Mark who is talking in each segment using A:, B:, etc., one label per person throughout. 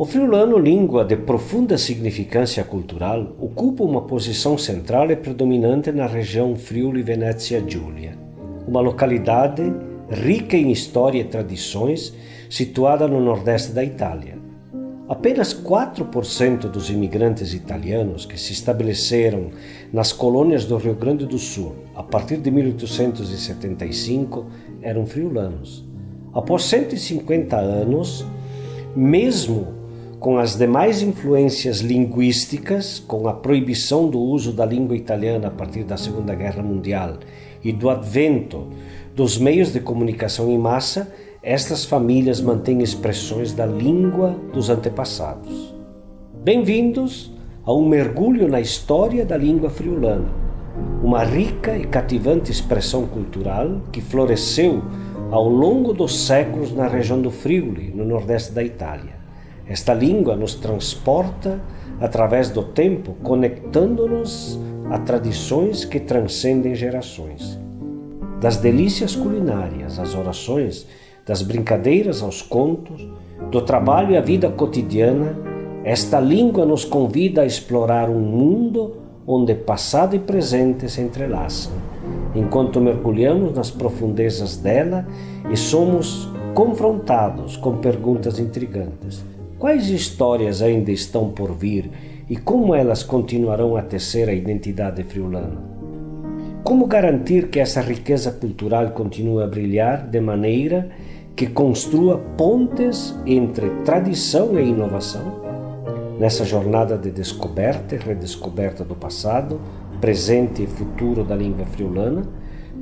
A: O friulano, língua de profunda significância cultural, ocupa uma posição central e predominante na região Friuli-Venezia Giulia, uma localidade rica em história e tradições, situada no nordeste da Itália. Apenas 4% dos imigrantes italianos que se estabeleceram nas colônias do Rio Grande do Sul a partir de 1875 eram friulanos. Após 150 anos, mesmo com as demais influências linguísticas, com a proibição do uso da língua italiana a partir da Segunda Guerra Mundial e do advento dos meios de comunicação em massa, estas famílias mantêm expressões da língua dos antepassados. Bem-vindos a um mergulho na história da língua friulana, uma rica e cativante expressão cultural que floresceu ao longo dos séculos na região do Friuli, no nordeste da Itália. Esta língua nos transporta através do tempo, conectando-nos a tradições que transcendem gerações. Das delícias culinárias às orações, das brincadeiras aos contos, do trabalho e a vida cotidiana, esta língua nos convida a explorar um mundo onde passado e presente se entrelaçam, enquanto mergulhamos nas profundezas dela e somos confrontados com perguntas intrigantes. Quais histórias ainda estão por vir e como elas continuarão a tecer a identidade friulana? Como garantir que essa riqueza cultural continue a brilhar de maneira que construa pontes entre tradição e inovação? Nessa jornada de descoberta e redescoberta do passado, presente e futuro da língua friulana,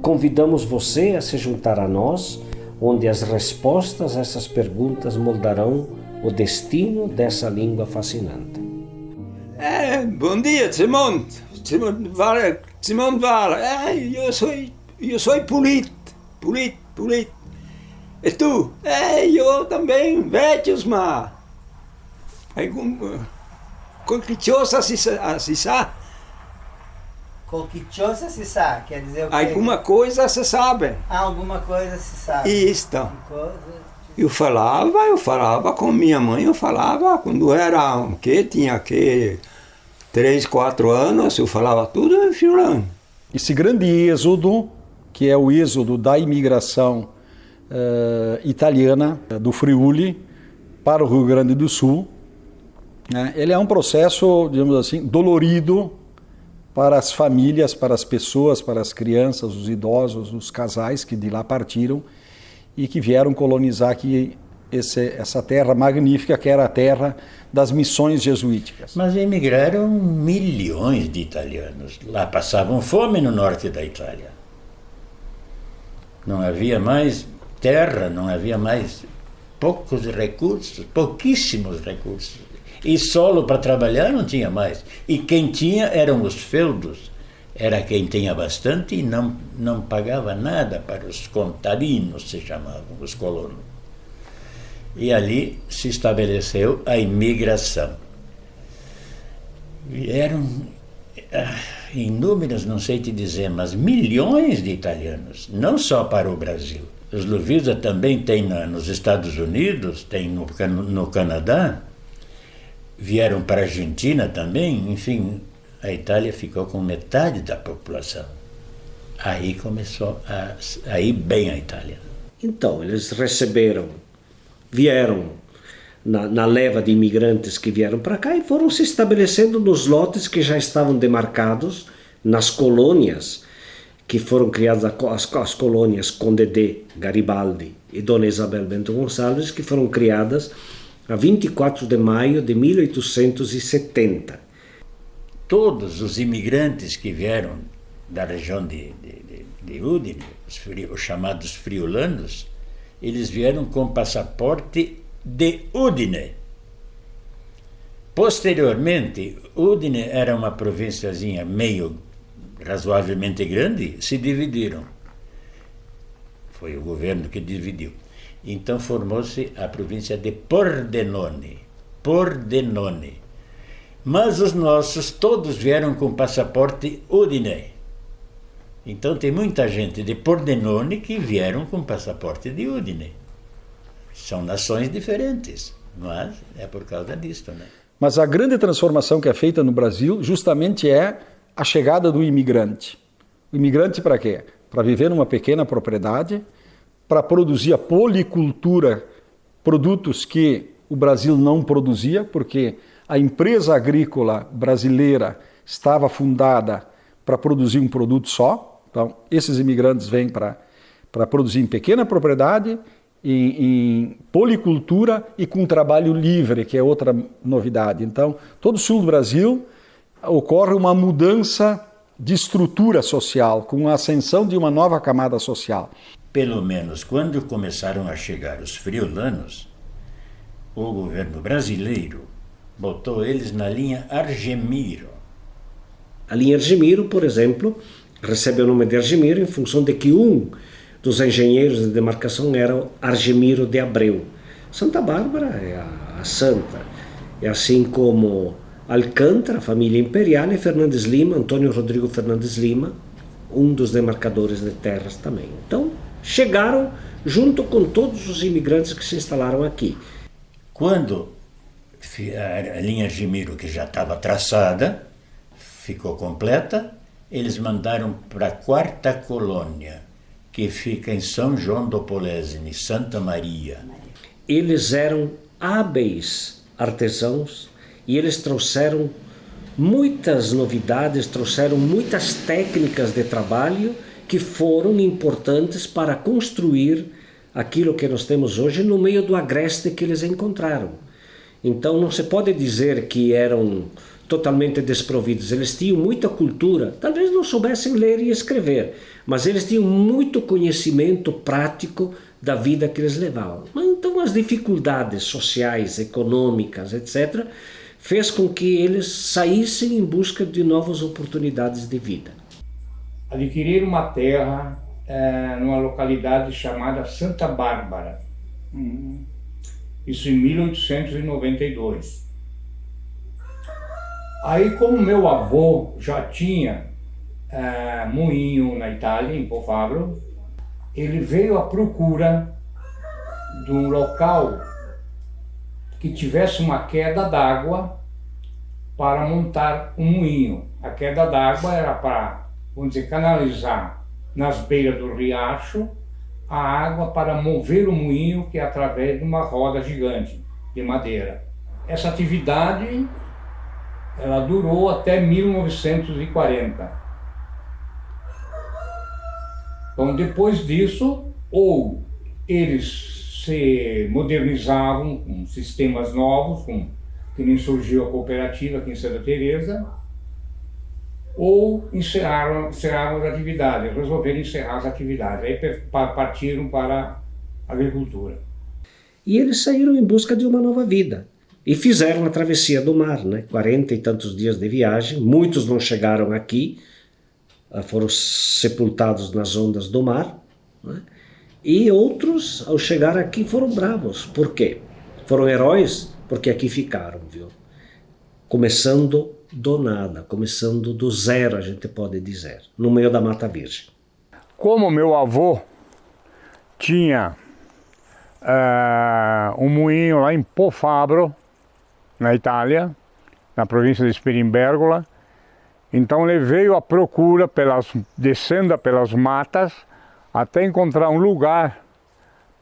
A: convidamos você a se juntar a nós, onde as respostas a essas perguntas moldarão o destino dessa língua fascinante.
B: Bom dia, Simone. Simone Vala. Eu sou Pulit. E tu? Eu também, Vettiusma. Qualquer coisa se sabe.
C: Qualquer coisa se sabe, quer dizer o quê?
B: Alguma coisa se sabe.
C: Alguma coisa se sabe.
B: Isso. Eu falava com minha mãe, quando era tinha 3, 4 anos, eu falava tudo em friulano.
D: Esse grande êxodo, que é o êxodo da imigração italiana do Friuli para o Rio Grande do Sul, né? Ele é um processo, digamos assim, dolorido para as famílias, para as pessoas, para as crianças, os idosos, os casais que de lá partiram e que vieram colonizar aqui essa terra magnífica que era a terra das missões jesuíticas.
E: Mas emigraram milhões de italianos. Lá passavam fome no norte da Itália. Não havia mais terra, não havia mais pouquíssimos recursos. E solo para trabalhar não tinha mais. E quem tinha eram os feudos. Era quem tinha bastante e não pagava nada para os contadinos, se chamavam, os colonos. E ali se estabeleceu a imigração. Vieram inúmeros, não sei te dizer, mas milhões de italianos, não só para o Brasil. Os Luvisa também tem nos Estados Unidos, tem no Canadá, vieram para a Argentina também, enfim, a Itália ficou com metade da população. Aí começou a ir bem a Itália.
A: Então, eles vieram na leva de imigrantes que vieram para cá e foram se estabelecendo nos lotes que já estavam demarcados, nas colônias que foram criadas, as colônias Conde de Garibaldi e Dona Isabel Bento Gonçalves, que foram criadas a 24 de maio de 1870.
E: Todos os imigrantes que vieram da região de Udine, os chamados friulanos, eles vieram com passaporte de Udine. Posteriormente, Udine era uma provínciazinha meio razoavelmente grande, se dividiram. Foi o governo que dividiu. Então formou-se a província de Pordenone. Mas os nossos todos vieram com passaporte Udine. Então tem muita gente de Pordenone que vieram com passaporte de Udine. São nações diferentes. Mas é por causa disso, né?
D: Mas a grande transformação que é feita no Brasil justamente é a chegada do imigrante. O imigrante para quê? Para viver numa pequena propriedade, para produzir a policultura, produtos que o Brasil não produzia, porque a empresa agrícola brasileira estava fundada para produzir um produto só. Então, esses imigrantes vêm para produzir em pequena propriedade, em policultura e com trabalho livre, que é outra novidade. Então, todo o sul do Brasil ocorre uma mudança de estrutura social, com a ascensão de uma nova camada social.
E: Pelo menos quando começaram a chegar os friulanos, o governo brasileiro botou eles na linha Argemiro.
A: A linha Argemiro, por exemplo, recebe o nome de Argemiro em função de que um dos engenheiros de demarcação era Argemiro de Abreu. Santa Bárbara é a santa, é assim como Alcântara, a família imperial, e Fernandes Lima, Antônio Rodrigo Fernandes Lima, um dos demarcadores de terras também. Então, chegaram junto com todos os imigrantes que se instalaram aqui.
E: Quando a linha Argemiro, que já estava traçada, ficou completa, eles mandaram para a quarta colônia, que fica em São João do Polesine, Santa Maria.
A: Eles eram hábeis artesãos e eles trouxeram muitas novidades, trouxeram muitas técnicas de trabalho que foram importantes para construir aquilo que nós temos hoje no meio do agreste que eles encontraram. Então não se pode dizer que eram totalmente desprovidos, eles tinham muita cultura, talvez não soubessem ler e escrever, mas eles tinham muito conhecimento prático da vida que eles levavam. Então as dificuldades sociais, econômicas, etc., fez com que eles saíssem em busca de novas oportunidades de vida.
F: Adquiriram uma terra numa localidade chamada Santa Bárbara, isso em 1892. Aí, como meu avô já tinha moinho na Itália, em Po Fabro, ele veio à procura de um local que tivesse uma queda d'água para montar um moinho. A queda d'água era para, vamos dizer, canalizar nas beiras do riacho a água para mover o moinho, que é através de uma roda gigante de madeira. Essa atividade ela durou até 1940. Então, depois disso, ou eles se modernizavam com sistemas novos, que nem surgiu a cooperativa aqui em Santa Teresa, ou encerraram as atividades, resolveram encerrar as atividades, aí partiram para a agricultura.
A: E eles saíram em busca de uma nova vida. E fizeram a travessia do mar, né? 40 e tantos dias de viagem, muitos não chegaram aqui, foram sepultados nas ondas do mar, né? E outros, ao chegar aqui, foram bravos. Por quê? Foram heróis porque aqui ficaram, viu? Começando do nada, começando do zero, a gente pode dizer, no meio da Mata Virgem.
F: Como meu avô tinha um moinho lá em Po Fabro, na Itália, na província de Spirimbergola, então ele veio à procura, descendo pelas matas, até encontrar um lugar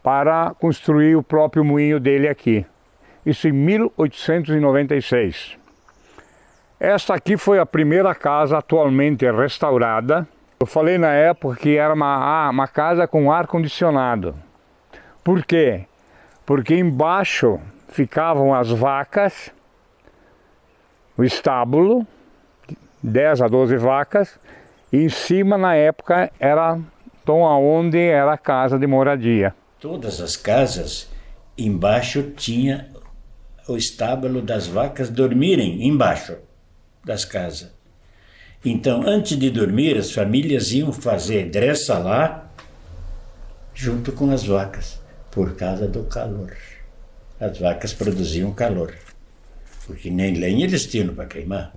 F: para construir o próprio moinho dele aqui. Isso em 1896. Esta aqui foi a primeira casa atualmente restaurada. Eu falei na época que era uma casa com ar-condicionado. Por quê? Porque embaixo ficavam as vacas, o estábulo, 10 a 12 vacas, e em cima, na época, era onde era a casa de moradia.
E: Todas as casas, embaixo tinha o estábulo das vacas dormirem embaixo das casas. Então, antes de dormir, as famílias iam fazer dressa lá, junto com as vacas, por causa do calor. As vacas produziam calor, porque nem lenha eles tinham para queimar.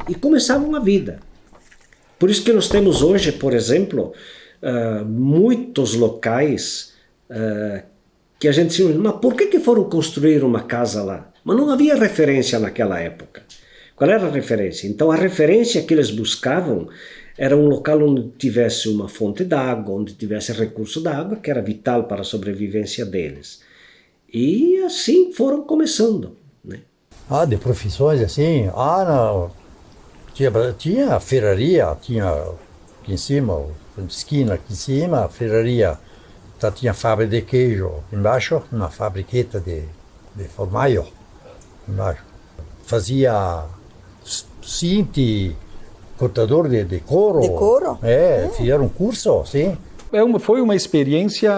A: E começavam a vida. Por isso que nós temos hoje, por exemplo, muitos locais que a gente se mas por que foram construir uma casa lá? Mas não havia referência naquela época. Qual era a referência? Então a referência que eles buscavam era um local onde tivesse uma fonte d'água, onde tivesse recurso d'água, que era vital para a sobrevivência deles. E assim foram começando, né?
G: De profissões assim, não. Tinha a ferraria, tinha aqui em cima, esquina aqui em cima, a ferraria. Tinha fábrica de queijo embaixo, uma fabriqueta de formaggio embaixo. Fazia cinti, cortador de couro.
H: De couro?
G: Fizeram um curso, sim.
D: Foi uma experiência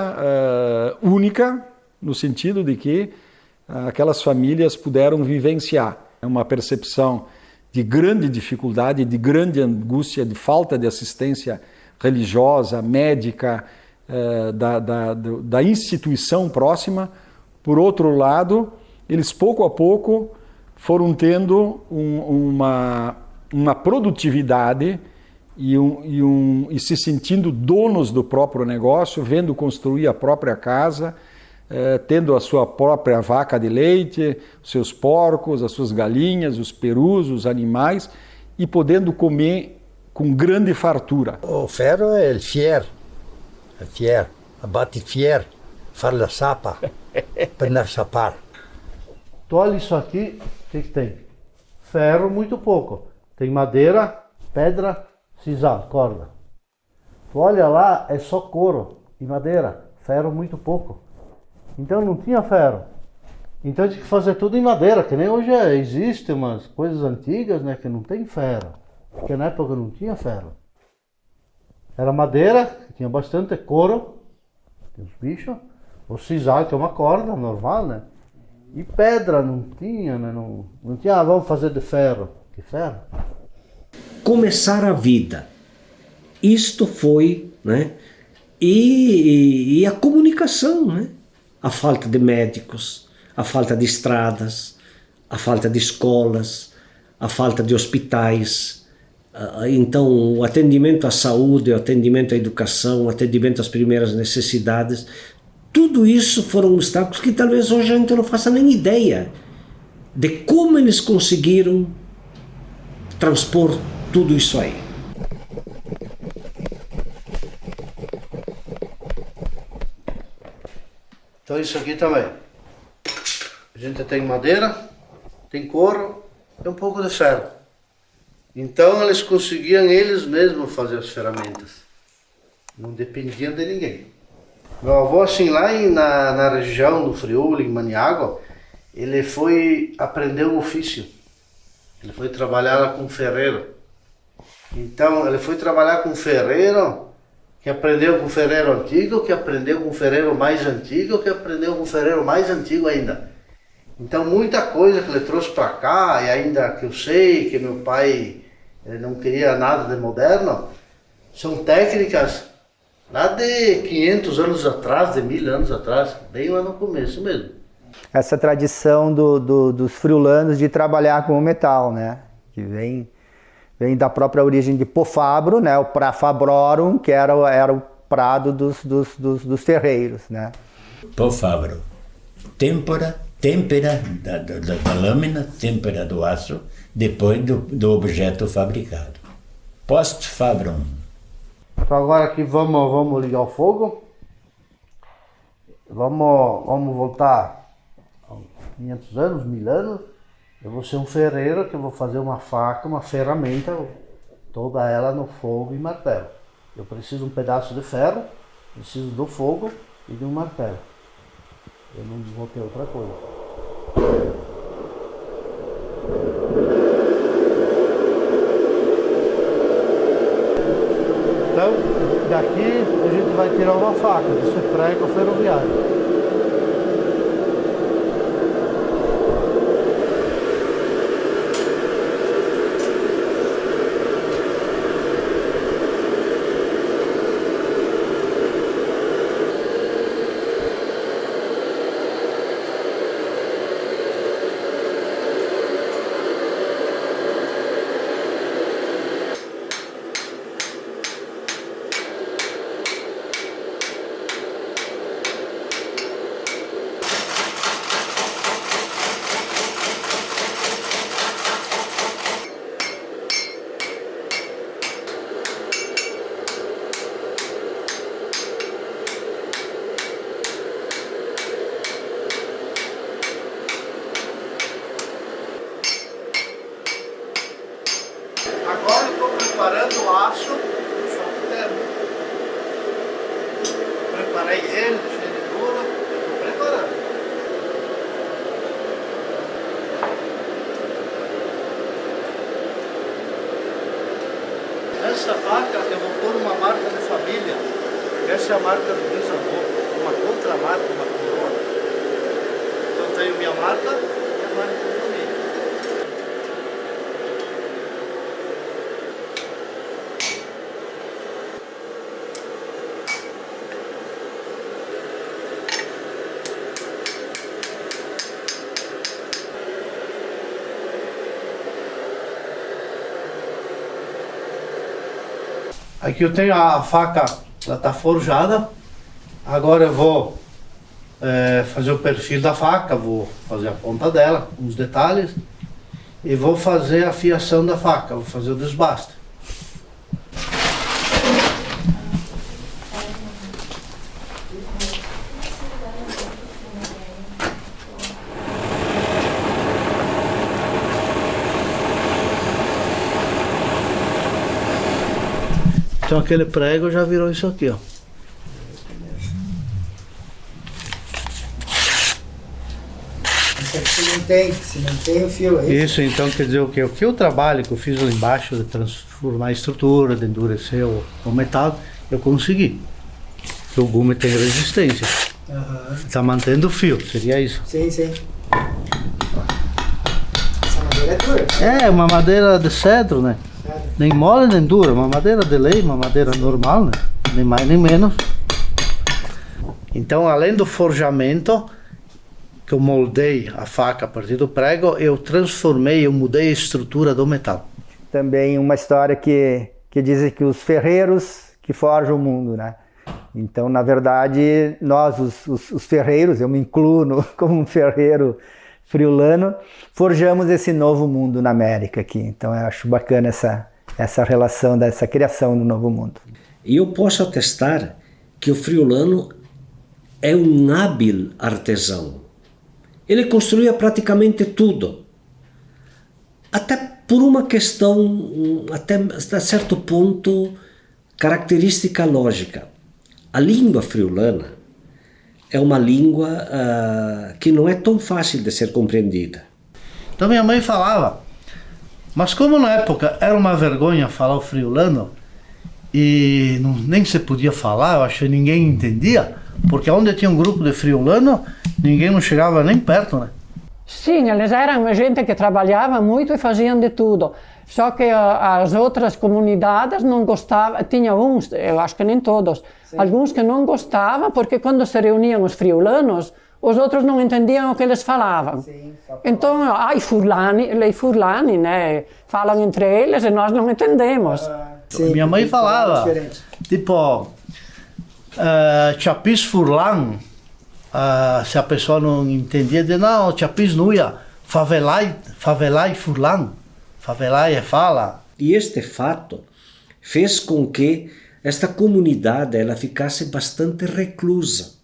D: única, no sentido de que aquelas famílias puderam vivenciar uma percepção de grande dificuldade, de grande angústia, de falta de assistência religiosa, médica, da instituição próxima. Por outro lado, eles pouco a pouco foram tendo uma produtividade e se sentindo donos do próprio negócio, vendo construir a própria casa, tendo a sua própria vaca de leite, os seus porcos, as suas galinhas, os perus, os animais, e podendo comer com grande fartura.
G: O ferro é fier, abate fier, far la sapa, per sapar.
I: Tu olha isso aqui, o que tem? Ferro, muito pouco. Tem madeira, pedra, sisal, corda. Tu olha lá, é só couro e madeira. Ferro, muito pouco. Então não tinha ferro. Então tinha que fazer tudo em madeira, que nem hoje existem umas coisas antigas, né, que não tem ferro. Porque na época não tinha ferro. Era madeira, que tinha bastante couro, tem os bichos. O sisal, que é uma corda normal, né? E pedra não tinha, né? Não tinha, vamos fazer de ferro. Que ferro?
A: Começar a vida. Isto foi, né? E a comunicação, né? A falta de médicos, a falta de estradas, a falta de escolas, a falta de hospitais. Então, o atendimento à saúde, o atendimento à educação, o atendimento às primeiras necessidades, tudo isso foram obstáculos que talvez hoje a gente não faça nem ideia de como eles conseguiram transpor tudo isso aí.
I: Então isso aqui também. A gente tem madeira, tem couro e um pouco de ferro. Então eles conseguiam eles mesmos fazer as ferramentas. Não dependiam de ninguém. Meu avô, assim, lá na região do Friuli, em Maniágua, ele foi aprender o ofício. Ele foi trabalhar lá com ferreiro. Então, ele foi trabalhar com ferreiro, que aprendeu com ferreiro antigo, que aprendeu com ferreiro mais antigo, que aprendeu com ferreiro mais antigo ainda. Então, muita coisa que ele trouxe para cá, e ainda que eu sei que meu pai não queria nada de moderno, são técnicas lá de 500 anos atrás, de 1000 anos atrás, bem lá no começo mesmo.
C: Essa tradição dos friulanos de trabalhar com o metal, né? Que vem da própria origem de Pofabro, né? O Pra Fabrorum, que era o prado dos ferreiros, né?
E: Pofabro. Têmpera da lâmina, têmpera do aço, depois do objeto fabricado. Post-fabrum.
I: Então agora aqui vamos ligar o fogo. Vamos voltar a 500 anos, 1000 anos. Eu vou ser um ferreiro que eu vou fazer uma faca, uma ferramenta, toda ela no fogo e martelo. Eu preciso de um pedaço de ferro, preciso do fogo e de um martelo. Eu não vou ter outra coisa. Então, daqui a gente vai tirar uma faca, isso é prego ferroviário. Relleno, cheio de dura, tô preparando. Essa faca eu vou pôr uma marca de família. Essa é a marca do bisavô, uma contramarca, uma coroa. Então tenho minha marca e a marca da família. Aqui eu tenho a faca, ela está forjada. Agora eu vou fazer o perfil da faca, vou fazer a ponta dela, uns detalhes. E vou fazer a fiação da faca, vou fazer o desbaste. Então aquele prego já virou isso aqui, ó.
C: Se não tem o fio, é isso?
I: Isso, então quer dizer o que? O que o trabalho que eu fiz lá embaixo de transformar a estrutura, de endurecer o metal, eu consegui. Porque o gume tem resistência. Está mantendo o fio, seria isso?
C: Sim, sim. Essa madeira é dura.
I: É, uma madeira de cedro, né? Nem mole nem dura, uma madeira de lei, uma madeira normal, né? Nem mais nem menos. Então, além do forjamento, que eu moldei a faca a partir do prego, eu transformei, eu mudei a estrutura do metal.
C: Também uma história que dizem que os ferreiros que forjam o mundo, né? Então, na verdade, nós, os ferreiros, eu me incluo como um ferreiro friulano, forjamos esse novo mundo na América aqui. Então, eu acho bacana essa relação, dessa criação do novo mundo.
A: E eu posso atestar que o friulano é um hábil artesão. Ele construía praticamente tudo. Até por uma questão, até certo ponto, característica lógica. A língua friulana é uma língua que não é tão fácil de ser compreendida.
I: Então minha mãe falava, mas como na época era uma vergonha falar o friulano, e nem se podia falar, eu acho que ninguém entendia, porque onde tinha um grupo de friulano, ninguém não chegava nem perto, né?
H: Sim, eles eram gente que trabalhava muito e faziam de tudo. Só que as outras comunidades não gostavam, tinha uns, eu acho que nem todos, sim, alguns que não gostavam, porque quando se reuniam os friulanos, os outros não entendiam o que eles falavam. Sim, então, ai furlani, lei furlani, né? Falam entre eles e nós não entendemos.
I: Sim, minha mãe falava, tipo, chapis furlan, se a pessoa não entendia, dizia, não, chapis nuia, favelai furlan, favelai é fala.
A: E este fato fez com que esta comunidade ela ficasse bastante reclusa.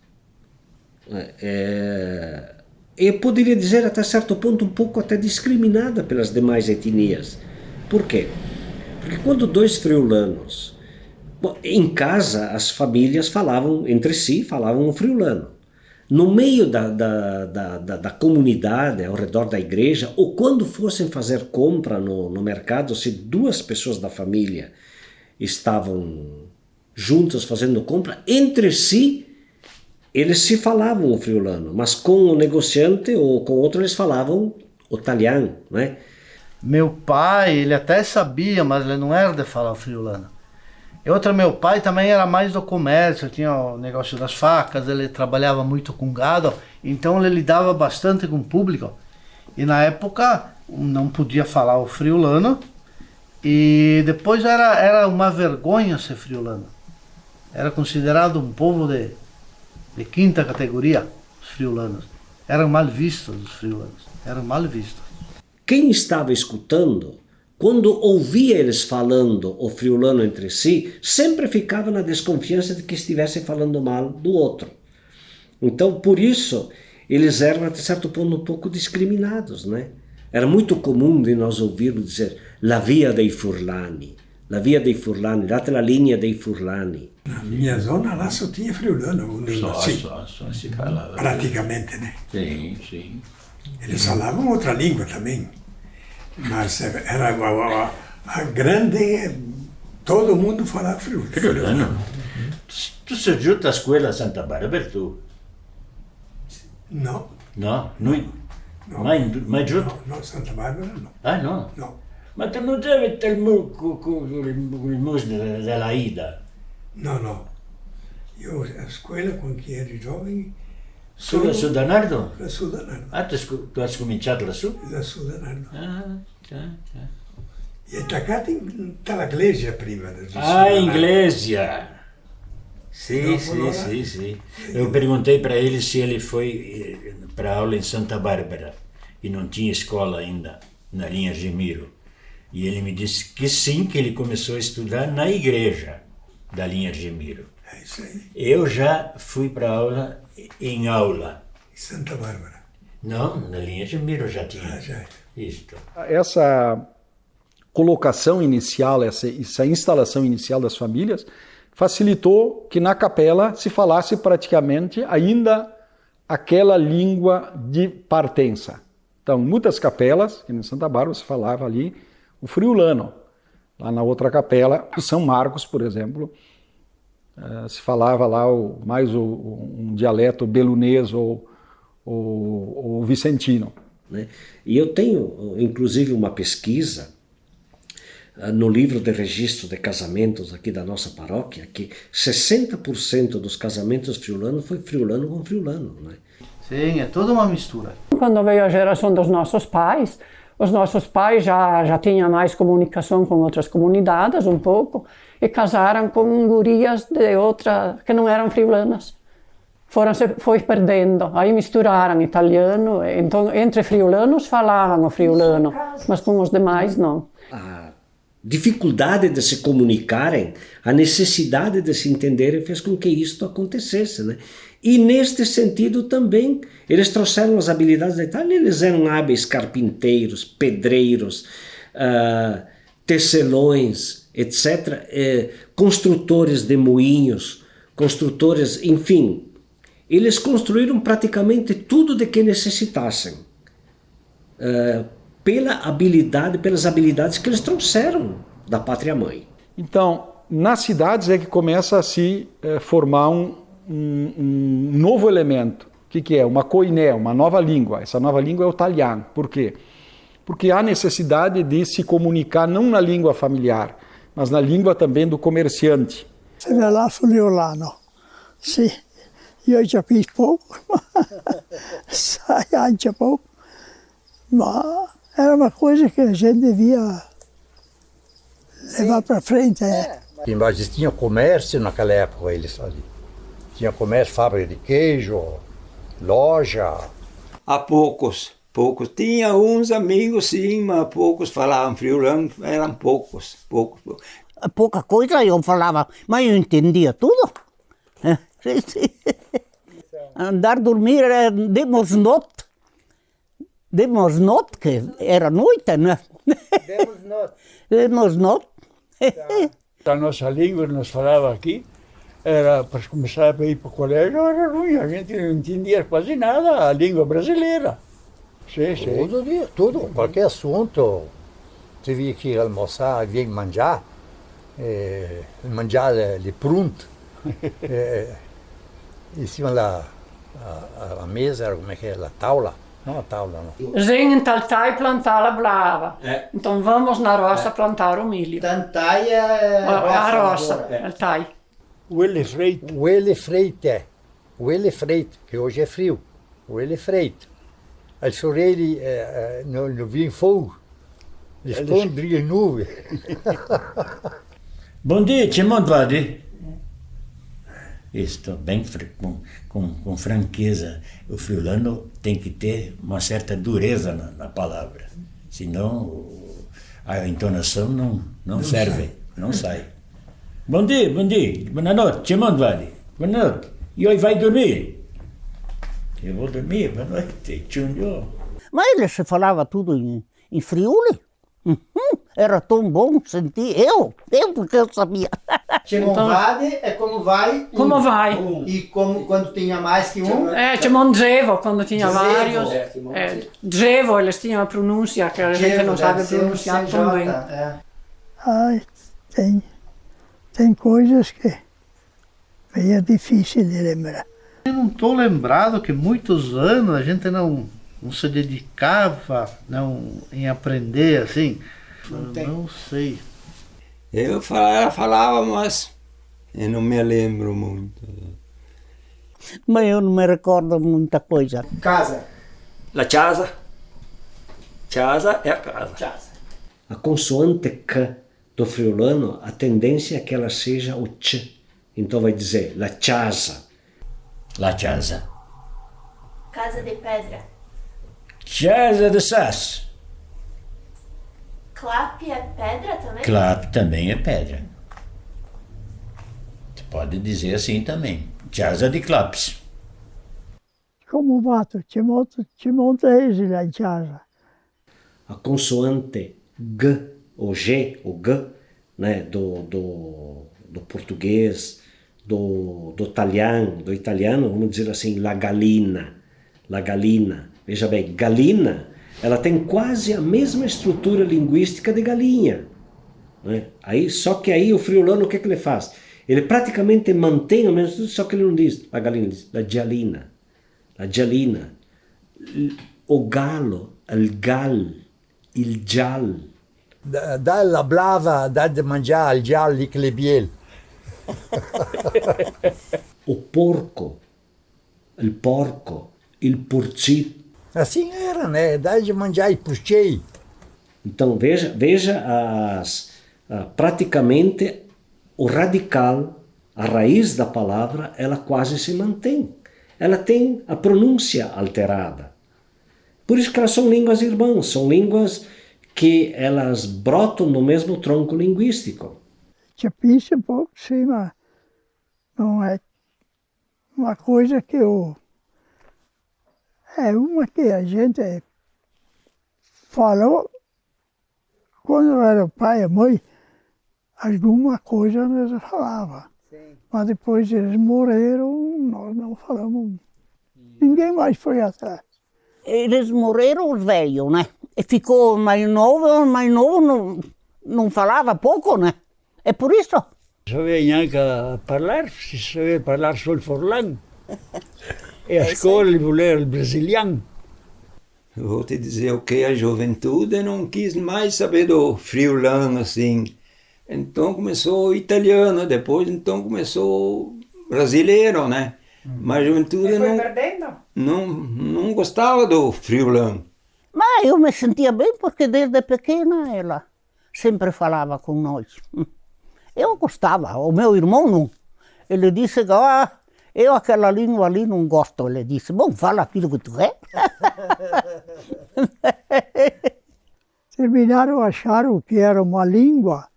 A: Eu poderia dizer até certo ponto um pouco até discriminada pelas demais etnias. Por quê? Porque quando dois friulanos, em casa as famílias falavam entre si, falavam o friulano. No meio da comunidade, ao redor da igreja, ou quando fossem fazer compra no mercado, se duas pessoas da família estavam juntas fazendo compra, entre si eles se falavam o friulano, mas com o negociante ou com outro eles falavam o italiano, né?
I: Meu pai, ele até sabia, mas ele não era de falar o friulano. E outra, meu pai também era mais do comércio, tinha o negócio das facas, ele trabalhava muito com gado, então ele lidava bastante com o público. E na época não podia falar o friulano, e depois era uma vergonha ser friulano. Era considerado um povo de quinta categoria, os friulanos. Eram mal vistos os friulanos, eram mal vistos.
A: Quem estava escutando, quando ouvia eles falando o friulano entre si, sempre ficava na desconfiança de que estivessem falando mal do outro. Então, por isso, eles eram, até certo ponto, um pouco discriminados, né? Era muito comum de nós ouvirmos dizer la via dei furlani, La via dei Furlani, date la linea dei Furlani.
J: Na minha zona lá só tinha friulano, onde eu nasci.
E: Só se falava.
J: Praticamente, né?
E: Sim, sim.
J: Eles falavam outra língua também. Mas era a grande... Todo mundo falava friulano.
E: Friulano. Tu sei giù a scuola a Santa Barbara, tu?
J: No.
E: No? Noi?
J: No.
E: Mai giù?
J: No, Santa Barbara no.
E: Ah, no?
J: No.
E: Ma tu non devi il mus della Ida?
J: No. Io a scuola, quando ero giovane...
E: Su Danardo?
J: Lassù da Nardo.
E: Ah, tu hai cominciato lassù?
J: Lassù da Nardo.
E: Ah, già.
J: E attaccati dalla iglesia prima.
E: Ah, Inglesia! Sim. Eu perguntei para ele se ele foi para aula em Santa Bárbara e não tinha escola ainda na linha Gemiro. E ele me disse que sim, que ele começou a estudar na igreja da linha Gemiro.
J: É isso aí.
E: Eu já fui para aula em aula.
J: Santa Bárbara.
E: Não, na linha Gemiro já tinha.
J: Ah, já.
E: Isto.
D: Essa colocação inicial, essa instalação inicial das famílias, facilitou que na capela se falasse praticamente ainda aquela língua de partença. Então, muitas capelas, que em Santa Bárbara se falava ali o friulano. Lá na outra capela, São Marcos, por exemplo, se falava lá mais um dialeto belunês ou vicentino.
A: Né? E eu tenho, inclusive, uma pesquisa no livro de registro de casamentos aqui da nossa paróquia, que 60% dos casamentos friulanos foi friulano com friulano. Né?
I: Sim, é toda uma mistura.
H: Quando veio a geração dos nossos pais, os nossos pais já tinham mais comunicação com outras comunidades, um pouco, e casaram com gurias de outra que não eram friulanas. Foi perdendo, aí misturaram italiano, então entre friulanos falavam o friulano, mas com os demais não.
A: A dificuldade de se comunicarem, a necessidade de se entenderem fez com que isto acontecesse, né? E neste sentido também, eles trouxeram as habilidades da Itália, eles eram hábeis carpinteiros, pedreiros, tecelões, etc., construtores de moinhos, construtores, enfim, eles construíram praticamente tudo de que necessitassem, pelas habilidades que eles trouxeram da pátria-mãe.
D: Então, nas cidades é que começa a se formar um novo elemento. O que é? Uma koiné, uma nova língua. Essa nova língua é o italiano. Por quê? Porque há necessidade de se comunicar não na língua familiar, mas na língua também do comerciante.
K: Era lá friulano, sì. Io ci capisco pouco, sai anche pouco, ma era uma coisa que a gente devia levar para frente.
G: Mas tinha comércio naquela época, eles ali. Tinha comércio, fábrica de queijo, loja.
B: Há poucos. Tinha uns amigos, sim, mas poucos falavam friulano, eram poucos.
L: Pouca coisa eu falava, mas eu entendia tudo. Andar dormir era de mosnote, que era noite, né? De mosnote.
M: A nossa língua que nós falava aqui era, para começar a ir para o colégio, era ruim, a gente não entendia quase nada a língua brasileira. Sim.
G: Todo dia, tudo, qualquer assunto. Você via que almoçar, vinha manjar de pronto. Em cima da mesa, como é que é? A taula? Não a taula, não.
H: Zinho taltai plantar a brava. Então vamos na roça plantar o milho.
C: Tantai é
H: a roça, taltai.
M: O
G: elefreite, que hoje é frio. O elefreite. Al sorelli no vinho fogo. Escondria em nuvem.
E: Bom dia, Timão Vade. Estou bem com franqueza. O friulano tem que ter uma certa dureza na palavra, senão a entonação não serve, não sai. Bom dia, boa noite, Timão Vade. Boa noite. E hoje vai dormir? Eu vou dormir, boa noite, tchunho.
L: Mas eles se falava tudo em friuli. Era tão bom sentir. Eu porque eu sabia.
C: Chemonvade é como vai.
H: Como vai.
C: E como quando tinha mais que um.
H: Chemonzevo, quando tinha vários. Zevo, eles tinham a pronúncia que a gente não sabe pronunciar tão bem.
K: Ai, tem coisas que é difícil de lembrar.
I: Eu não estou lembrado que muitos anos a gente não se dedicava em aprender assim. Não sei.
B: Eu falava, mas eu não me lembro muito.
L: Mas eu não me recordo muita coisa.
C: Casa.
A: La casa. Casa é a casa. A consoante K do friulano, a tendência é que ela seja o Ch. Então vai dizer la casa.
E: La casa.
N: Casa de pedra.
E: Casa de sas.
N: Clap é pedra também?
E: Clap também é pedra. Você pode dizer assim também. Casa de claps.
K: Como vato, ci montesi lá em casa.
A: A consoante G, ou G, ou G, né, do português, do italiano, vamos dizer assim, la galina. Veja bem, galina, ela tem quase a mesma estrutura linguística de galinha. Né? Só que aí o friulano, o que ele faz? Ele praticamente mantém a mesma estrutura, só que ele não diz la galina, ele diz la giallina. O galo, il gal, il gial.
G: Dà la blava, dà de mangiare al gialli che le biel.
A: O porco, il porco, il porcito.
G: Assim era, né? Dá de mangiare i pucciei.
A: Então veja praticamente o radical, a raiz da palavra, ela quase se mantém. Ela tem a pronúncia alterada. Por isso que elas são línguas irmãs, são línguas que elas brotam no mesmo tronco linguístico.
K: Capisce um pouco, sim, mas não é uma coisa que é uma que a gente falou quando era o pai e a mãe, alguma coisa nós falava. Sim. Mas depois eles morreram, nós não falamos. Ninguém mais foi atrás.
L: Eles morreram os velhos, né? E ficou mais novo não falava pouco, né? É por isso.
M: Sabia neanche parlare, si sapeva parlare solo il forlano. E a scuola li voleva il brasiliano.
B: Eu vou te dizer o que a juventude não quis mais saber do friulano, assim. Então começou o italiano, depois então começou o brasileiro, né? Mas a juventude não gostava do friulano.
L: Mas eu me sentia bem porque desde pequena ela sempre falava com nós. Eu gostava, o meu irmão não. Ele disse que eu aquela língua ali não gosto. Ele disse, bom, fala aquilo que tu quer.
K: Terminaram acharam que era uma língua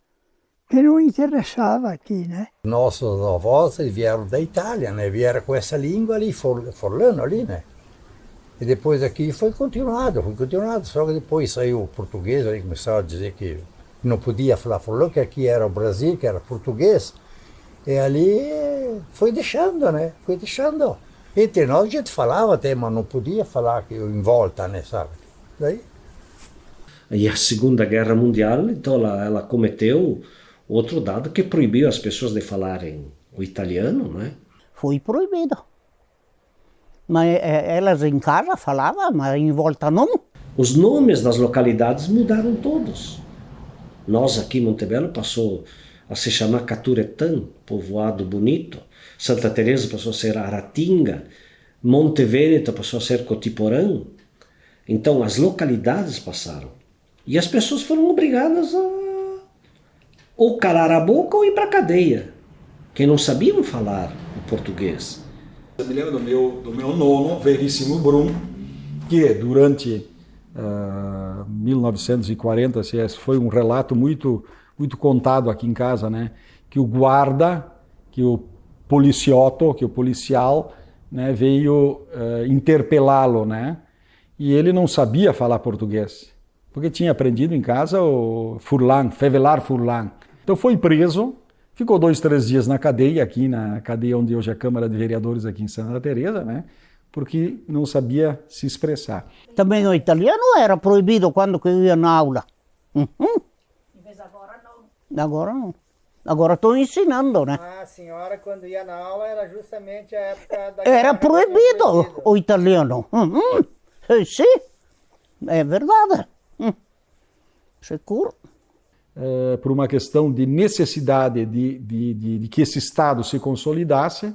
K: que não interessava aqui, né?
G: Nossos avós vieram da Itália, né? Vieram com essa língua ali, forlano ali, né? E depois aqui foi continuado, só que depois saiu o português, aí começaram a dizer que não podia falar forlano, que aqui era o Brasil, que era português. E ali foi deixando, né? Foi deixando. Entre nós a gente falava até, mas não podia falar em volta, né? Sabe? Daí.
A: E a Segunda Guerra Mundial, então ela cometeu outro dado que proibiu as pessoas de falarem o italiano, né?
L: Foi proibido. Mas elas em casa falavam, mas em volta não.
A: Os nomes das localidades mudaram todos. Nós aqui em Montebello passou a se chamar Caturetã, povoado bonito. Santa Teresa passou a ser Aratinga. Monte Vêneto passou a ser Cotiporã. Então as localidades passaram. E as pessoas foram obrigadas a ou calar a boca ou ir para a cadeia, que não sabiam falar o português.
D: Eu me lembro do meu nono, Veríssimo Brum, que durante 1940, foi um relato muito contado aqui em casa, né? Que o guarda, que o policiotto, que o policial, né, veio interpelá-lo, né? E ele não sabia falar português. porque tinha aprendido em casa o Furlan, Fevelar Furlan. Então foi preso, ficou 2, 3 dias na cadeia, aqui na cadeia onde hoje é a Câmara de Vereadores aqui em Santa Teresa, né? Porque não sabia se expressar.
L: Também o italiano era proibido quando eu ia na aula. Agora não. Agora estou ensinando, né?
C: A senhora, quando ia na aula, era justamente a época da...
L: Era proibido o italiano. Sim, é verdade. Seguro.
D: Por uma questão de necessidade de que esse Estado se consolidasse,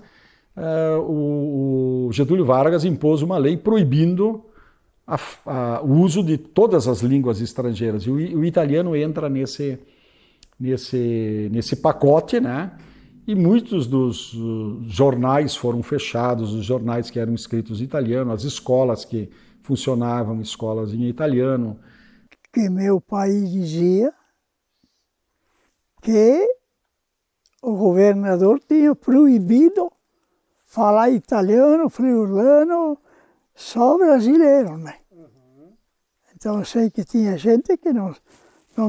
D: o Getúlio Vargas impôs uma lei proibindo o uso de todas as línguas estrangeiras. E o italiano entra nesse pacote, né? E muitos dos jornais foram fechados, os jornais que eram escritos em italiano, as escolas que funcionavam, escolas em italiano.
K: Que meu pai dizia que o governador tinha proibido falar italiano, friulano, só brasileiro, né? Então eu sei que tinha gente que não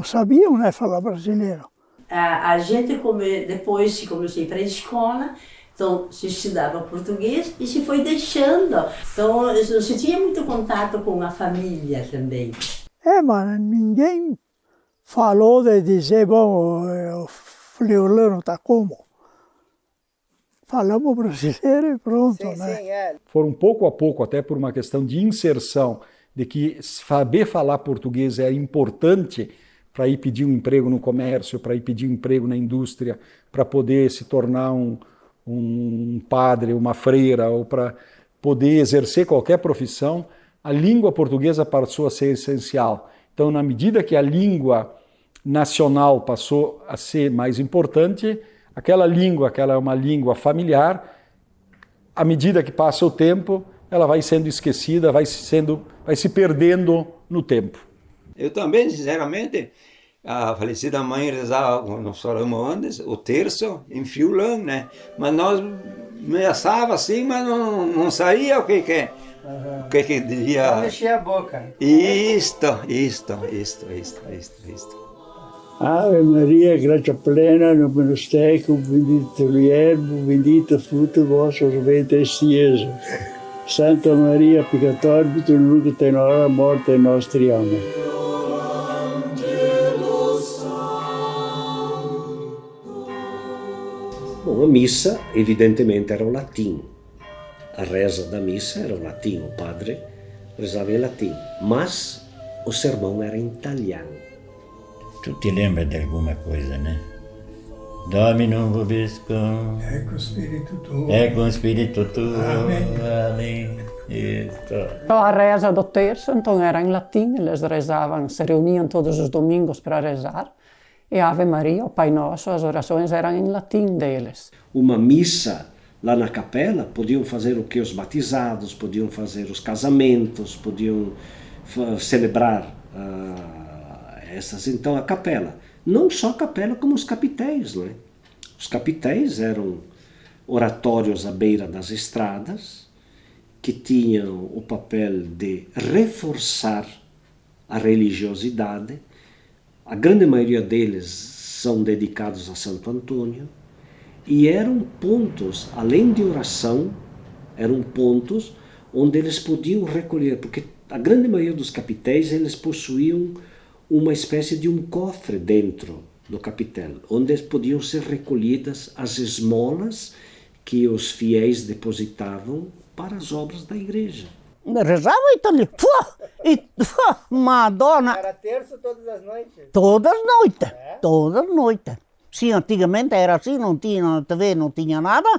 K: sabiam, né, falar brasileiro.
O: A gente, depois que comecei para a escola, então se estudava português e se foi deixando. Então não se tinha muito contato com a família também.
K: Mas ninguém falou de dizer, bom, o friulano está como? Falamos brasileiro e pronto, né?
D: Foram pouco a pouco, até por uma questão de inserção, de que saber falar português é importante para ir pedir um emprego no comércio, para ir pedir um emprego na indústria, para poder se tornar um padre, uma freira, ou para poder exercer qualquer profissão, a língua portuguesa passou a ser essencial. Então, na medida que a língua nacional passou a ser mais importante, aquela língua, que ela é uma língua familiar, à medida que passa o tempo, ela vai sendo esquecida, vai se perdendo no tempo.
B: Eu também, sinceramente, a falecida mãe rezava, como nós falamos antes, o terço em friulano, né? Mas nós ameaçava assim, mas não saía o que devia...
C: Só mexia a boca.
B: Isto.
M: Ave Maria, gratia plena, numerus tecum, benedicta tui erbo, bendita fruto vossos ventris, Jesus. Santa Maria, peccatoribus, nunc et in hora morte nostri. Amen.
A: Bom, a missa, evidentemente, era o latim. A reza da missa era o latim, o padre rezava em latim. Mas o sermão era em italiano.
E: Tu te lembra de alguma coisa, né? Dominum vobiscum. Ecco spiritu tuo. Amém.
H: A reza do terço, então, era em latim, eles rezavam, se reuniam todos os domingos para rezar, e Ave Maria, o Pai Nosso, as orações eram em latim deles.
A: Uma missa lá na capela, podiam fazer o que os batizados, podiam fazer os casamentos, podiam celebrar então a capela. Não só a capela, como os capitéis, não é? Os capitéis eram oratórios à beira das estradas, que tinham o papel de reforçar a religiosidade. A grande maioria deles são dedicados a Santo Antônio, e eram pontos, além de oração, eram pontos onde eles podiam recolher, porque a grande maioria dos capitéis, eles possuíam uma espécie de um cofre dentro do capitel, onde podiam ser recolhidas as esmolas que os fiéis depositavam para as obras da igreja.
L: Rezava italiano. Madonna!
C: Era terço todas as noites?
L: Todas as noites, todas as noites. Sim, antigamente era assim, não tinha TV, não tinha nada.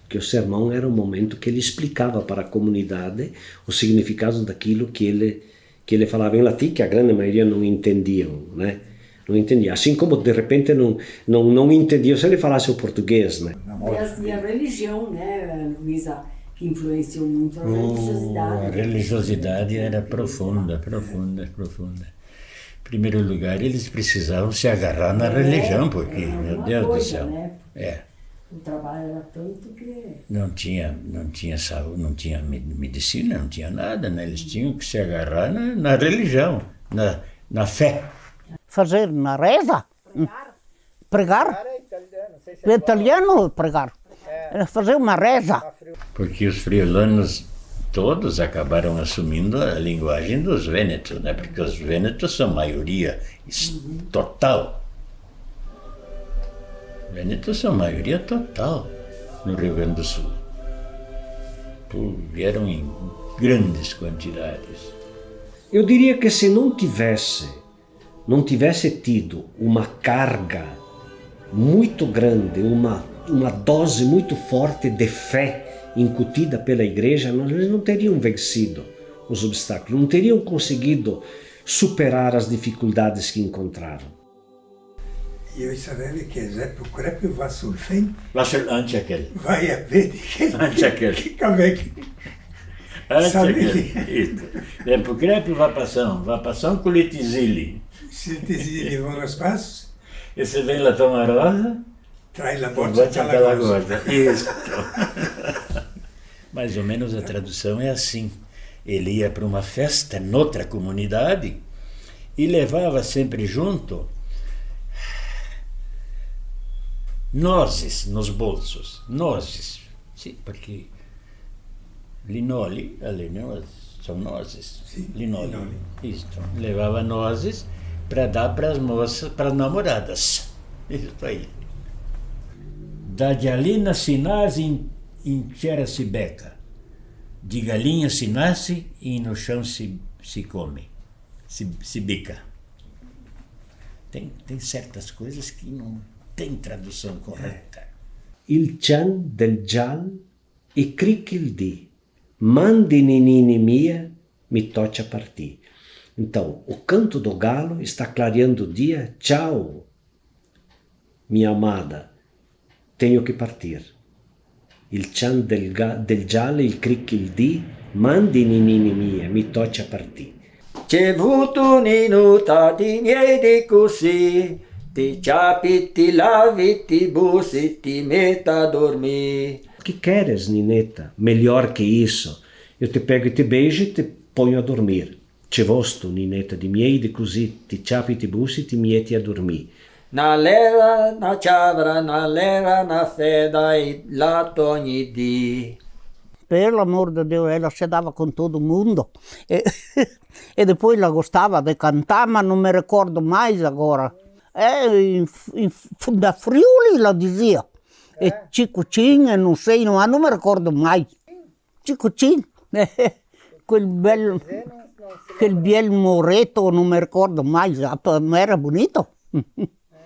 A: Que o sermão era um momento que ele explicava para a comunidade o significado daquilo que ele falava em latim, que a grande maioria não entendiam, né? Não entendia. Assim como, de repente, não entendiam se ele falasse o português, né?
O: E a religião, né, Luísa, que influenciou muito a religiosidade.
E: A religiosidade era profunda. Em primeiro lugar, eles precisavam se agarrar na religião, porque, meu Deus do céu,
O: né? O trabalho era tanto que...
E: Não tinha saúde, não tinha medicina, não tinha nada, né? Eles tinham que se agarrar na religião, na fé.
L: Fazer na reza? Pregar? O italiano pregar. Era fazer uma reza.
E: Porque os friulanos todos acabaram assumindo a linguagem dos vênetos, né? Porque os vênetos são maioria total. Vênetos são maioria total no Rio Grande do Sul. Vieram em grandes quantidades.
A: Eu diria que se não tivesse tido uma carga muito grande, uma dose muito forte de fé incutida pela igreja, eles não teriam vencido os obstáculos, não teriam conseguido superar as dificuldades que encontraram.
J: Io sapevo che proprio va sul fen.
E: Anche aquele.
J: Vai a vedi che
E: Anche aquele. Anche aquele. O crepe va passando com Letizili.
J: Se Letizili vão aos passos.
E: E se vem la tomarosa.
J: Trai la boccia calagosa.
E: Isso. Mais ou menos a tradução é assim. Ele ia para uma festa noutra comunidade e levava sempre junto nozes nos bolsos. Nozes. Sim, porque linole, são nozes.
J: Sim,
E: linole. Isso. Levava nozes para dar para as moças, para as namoradas. Isso aí. Da dialina se nasce em se beca. De galinha se nasce e no chão se come, se bica. Tem certas coisas que não tem tradução correta.
A: Il chan del gial e cric di. Mandi ninini mia, mi tocha partir. Então, o canto do galo está clareando o dia. Tchau, minha amada, tenho que partir. Il chan del giallo, il cric il di, mandi ninini mia, mi tocha partir.
B: C'è avuto minuta di niente così, ti ciapi, ti lavi, ti bussi, ti metta a dormir.
A: O que queres, Nineta? Melhor que isso. Eu te pego e te beijo e te ponho a dormir. C'è vosto, Nineta, di miei di così, ti ciapi, ti bussi, ti mieti a dormir.
B: Na lera, na chavra, na lera, na feda e lá ogni dì.
L: Pelo amor de Deus, ela se dava com todo mundo. E depois ela gostava de cantar, mas não me recordo mais agora. Da Friuli ela dizia. E Chicotinha, não sei, não me recordo mais. Chicotinha, aquele bel moreto, não me recordo mais. Era bonito.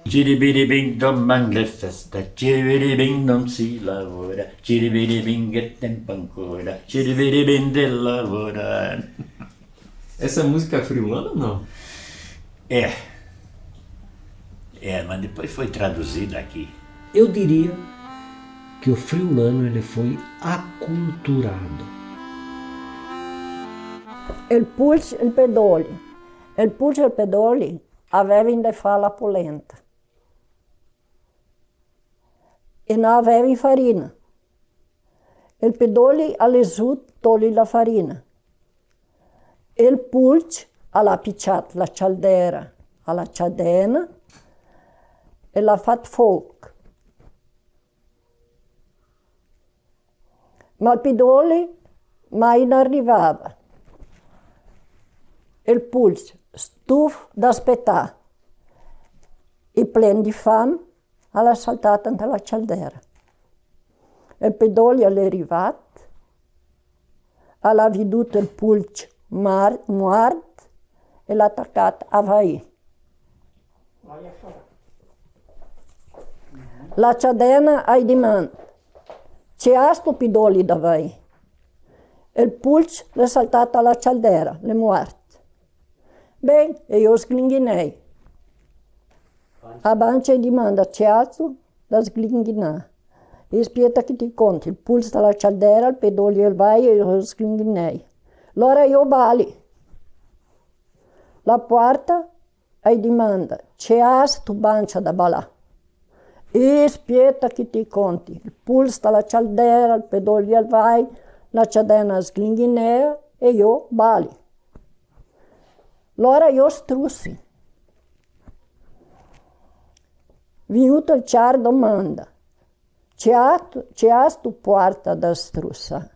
E: Ciribiribing domani le festa, ciribiribing non si lavora, ciribiribing è tempo ancora, ciribiribing del lavora.
P: Essa música é friulana ou não?
E: É, mas depois foi traduzida aqui.
A: Eu diria que o friulano ele foi aculturado.
Q: Il pulce e il pedoli. Il pulce e il pedoli avevano da fare la polenta. E non avevi farina. Il pedoli all'esut togli la farina. Il pulce alla picciata la cialdera alla cialdena e l'ha fatto fuoco. Ma il pedoli mai non arrivava. Il pulce stuf d'aspettare. E plen di fame alla saltata nella cialdera. Il pedoli è arrivato, ha veduto il pulce morto e l'ha attaccato a vai. La cialdena ha domandato, c'è sto pedoli da vai? Il pulce l'ha saltato alla cialdera, l'è morto. Bene, e io sglinghinei. A bancia dimanda ciazzo da sglinghinare. E spieta che ti conti, il pulso dalla cialdera, il pedolio e il vai e io sglinghinei. Allora io bali. La quarta e dimanda, c'è sto bancia da balà. E spieta che ti conti, il pulso dalla cialdera, il pedolio e il vai, la cialdera sglinghinea e io bali. Allora io strussi. Venuto il char domanda, c'è tu porta da strussa?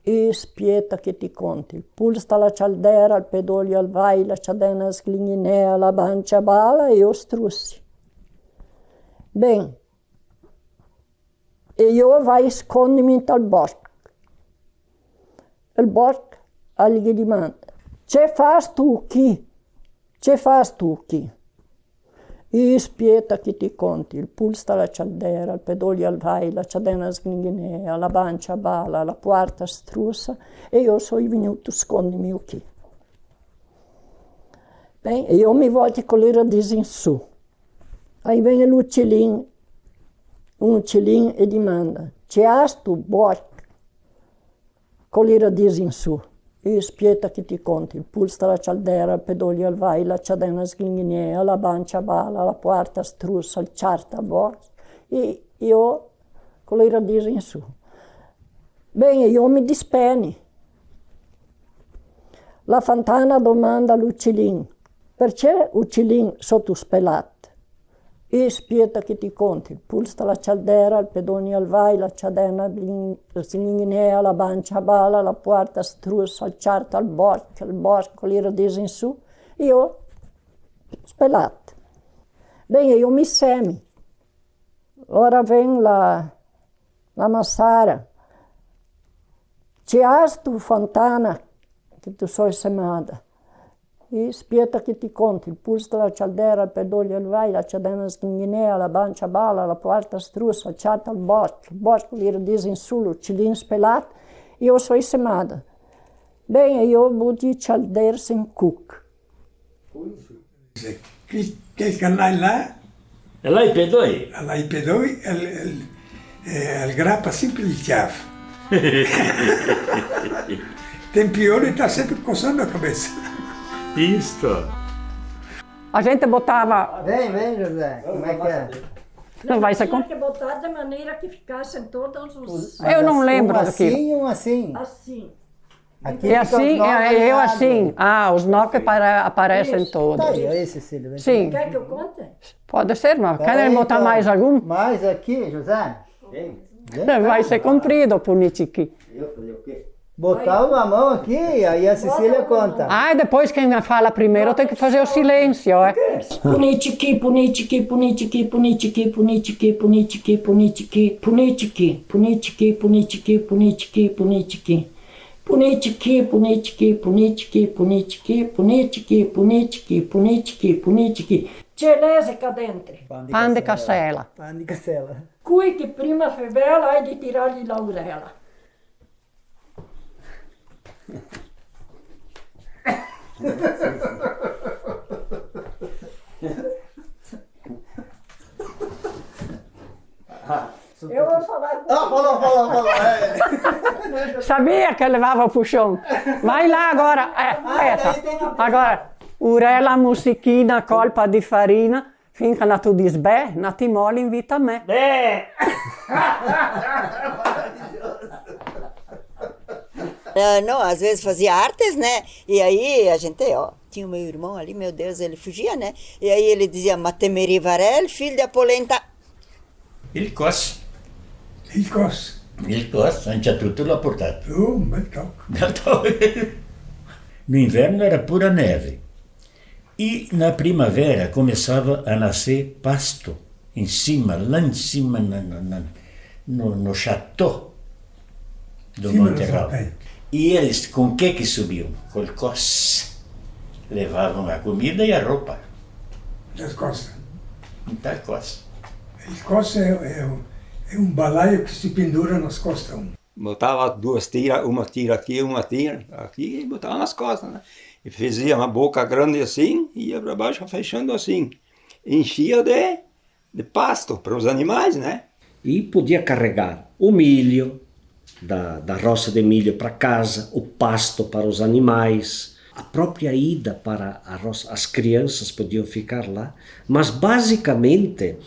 Q: E spieta che ti conti, il pulsta la cialdera, il pedolio al vai, la ciadena sglinginea, la bancia bala e io strussi. Ben, e io vai scondimi al bosco. Il bosco gli dimanda, c'è fas tu chi? C'è fas tu chi? E spieta che ti conti, il pulsta la cialdera, il pedolio al vai, la ciadena sglinginea, la bancia bala, la porta strussa e io sono venuto scondimi qui. Bem, e io mi voglio con le radici in su. Aí vem un uccellin e dimanda, c'è tu bosco con le radici in su? E spieta che ti conti, il pulsta la cialdera, il pedolio al vai, la ciadena sglinginea, la bancia bala, la porta strussa, il ciarta bosco, e io con le radici in su. Bene, io mi dispeni. La fontana domanda all'uccellin, perché uccellin sotto spelat? E spieta che ti conti, il pulsta la cialdera, il pedolio al vai, la ciadena sglinginea, la bancia bala, la porta strussa, il ciarta al bosco, il bosco, le radici in su, io spelat. Bene, io mi semi. Ora ven la massara. C'è tu fontana che tu sei semata. E spieta che ti conti, il pulso della cialdera, il pedolio al vai, la ciadena sglinginea, la bancia bala, la porta strussa, il ciarta al bosco, le radici in su, l'uccellin spelat, io sono semata. Bene, io butti cialdersi in cuc.
J: Quel canale là?
E: Là i pedoi?
J: Là i pedoi, il grappa sempre il chiave. Tempione sta sempre coçando a cabeça.
E: Isto.
H: A gente botava...
C: Vem, José, como é que é?
H: Não vai ser
Q: Tinha que botar de maneira que ficassem todos os...
H: Eu não lembro daquilo.
C: Assim e um assim?
Q: Assim.
C: Aqui
H: E assim, eu
C: alinhados.
H: assim. Ah, os nove aparecem todos.
C: Tá aí, Cecília.
H: Sim.
Q: Quer que eu conte?
H: Pode ser, mas
C: Pera
H: querem
C: aí,
H: botar
C: então.
H: mais algum?
C: Mais aqui, José?
H: Vai ser comprido, Punichiqui.
C: Eu falei o quê? Botar uma mão aqui, aí a Cecília conta.
H: Ah, e depois quem fala primeiro tem que fazer o silêncio, é?
Q: Punichiqui, punichiqui, punichiqui, punichiqui, punichiqui, punichiqui, punichiqui, punichiqui, punichiqui, punichiqui, punichiqui, punichiqui. Punichiqui, punichiqui, punichiqui, punichiqui, punichiqui, punichiqui, punichiqui, punichiqui. Celese cadente.
H: Pan de cassela.
C: Pan de cassela.
Q: Cui che prima fevela hai di tirargli l'aurela. Eu vou falar com
C: falou.
H: Sabia que levava o puxão. Vai lá agora. Agora, urela musichina, colpa di farina, finché tu dici beh, na ti mole invita me.
R: Não, às vezes fazia artes, né? E aí a gente, ó, tinha o meu irmão ali, meu Deus, ele fugia, né? E aí ele dizia, Matemeri Varel, filho da polenta.
E: Il cos.
J: Il cos.
E: Il cos, non c'è tutto l'ho portato.
J: Un bel tocco.
E: No inverno era pura neve. E na primavera começava a nascer pasto em cima, lá em cima no chateau do Monterral. E eles com que subiam? Com o cos. Levavam a comida e a roupa.
J: Das costas.
E: Da costa.
J: Il cos é um balaio que se pendura nas costas.
B: Botava duas tiras, uma tira aqui, uma tira aqui, e botava nas costas, né? E fazia uma boca grande assim, e ia para baixo fechando assim. Enchia de pasto para os animais, né?
A: E podia carregar o milho da roça de milho para casa, o pasto para os animais, a própria ida para a roça, as crianças podiam ficar lá, mas basicamente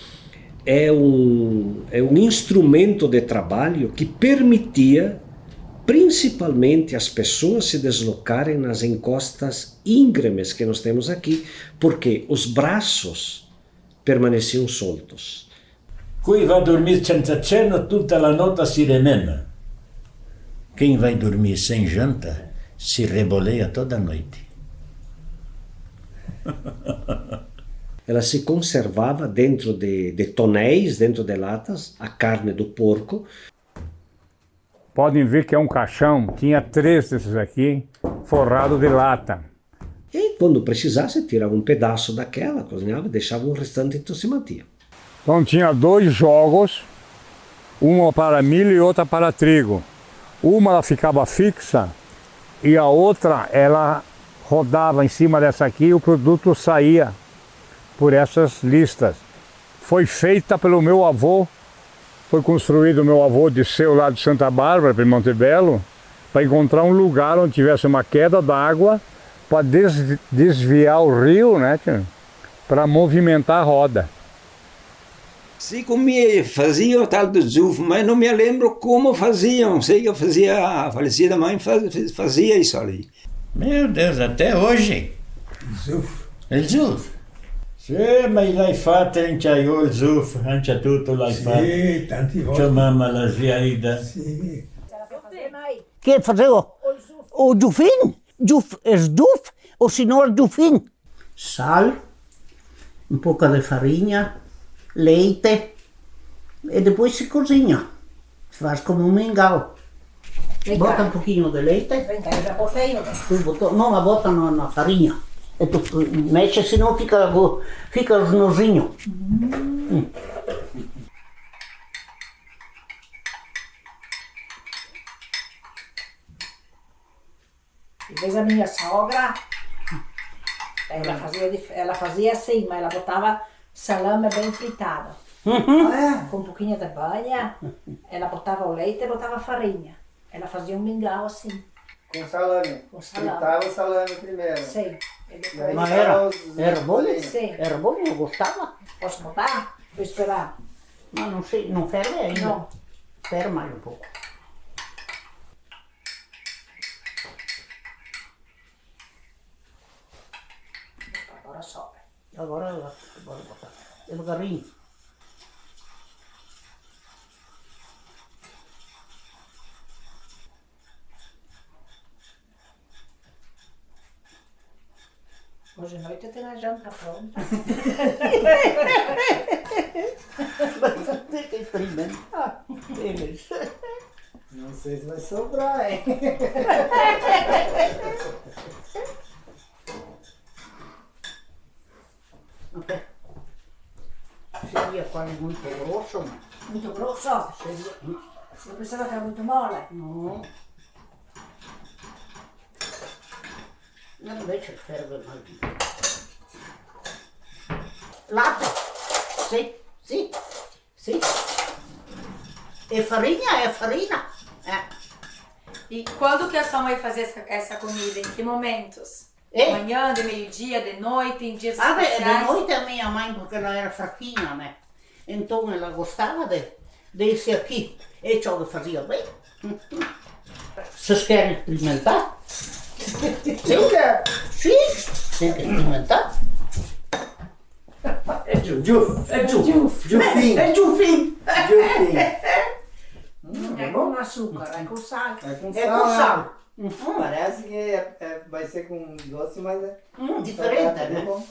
A: é um instrumento de trabalho que permitia principalmente as pessoas se deslocarem nas encostas íngremes que nós temos aqui, porque os braços permaneciam soltos.
E: Qui va dormir senza cena tutta la notte si remena. Quem vai dormir sem janta se reboleia toda a noite.
A: Ela se conservava dentro de tonéis, dentro de latas, a carne do porco.
F: Podem ver que é um caixão, tinha 3 desses aqui, forrado de lata.
A: E quando precisasse, tirava um pedaço daquela, cozinhava e deixava o restante, então se mantinha.
F: Então tinha 2 jogos, uma para milho e outra para trigo. Uma ela ficava fixa e a outra ela rodava em cima dessa aqui e o produto saía por essas listas. Foi feita pelo meu avô, foi construído, meu avô desceu lá de Santa Bárbara para Montebello para encontrar um lugar onde tivesse uma queda d'água para desviar o rio, né, para movimentar a roda.
B: Se comia, fazia o tal do zufo, mas não me lembro como faziam. Sei que eu fazia, a falecida mãe fazia isso ali.
E: Meu Deus, até hoje.
J: Zufo.
E: Il zufo. Sì, ma l'hai fatta anche io il zufo, anche tutto l'hai fatto.
J: Sì, tanti volte.
E: Tua mamma la sviaida.
J: Sì.
L: Che facevo? O giuffin? Sduf o signor giuffin? Sal, un poco di farina, leite e depois se cozinha. Se faz como um mingau. Bota um pouquinho de leite.
O: Já botei.
L: Não, a bota na farinha. E tu mexe, senão fica os nozinhos.
O: Às vezes a minha sogra, ela fazia assim, mas ela botava salame bem fritado. Com um pouquinho de banha, ela botava o leite e botava farinha. Ela fazia um mingau assim.
C: Com salame. Fritava o salame primeiro.
O: Sim.
L: Mas era bom?
O: Sim.
L: Era bom, eu gostava.
O: Posso botar? Vou esperar.
L: Não sei, não ferve ainda.
O: Não.
L: Espera mais um pouco.
O: Agora sobe.
L: Agora botar. Devagarinho.
O: Hoje à noite tem a janta pronta.
L: Vai ter que experimentar.
C: Não sei se vai sobrar, hein?
L: Ok. Seria quase muito grosso, mas...
O: Muito grosso? Eu pensava que era muito mole.
L: Não. Não deixa que ferve mais. Lata. Sim, sim, sim. É farinha, é farina. É.
S: E quando que a sua mãe fazia essa comida? Em que momentos?
L: É?
S: De manhã, de meio-dia, de noite, em dias
L: Ah,
S: especiais?
L: de noite a minha mãe, porque ela era fraquinha, né? Então ela gostava desse aqui. E eu fazia bem. Vocês querem experimentar? Sim. Sim. Tem que experimentar.
C: É jufim.
L: É jufim.
O: É com açúcar, é com sal.
C: É com
L: É com sal.
C: Parece que vai ser com doce, mas é
L: diferente,
C: é
L: né?
C: bom.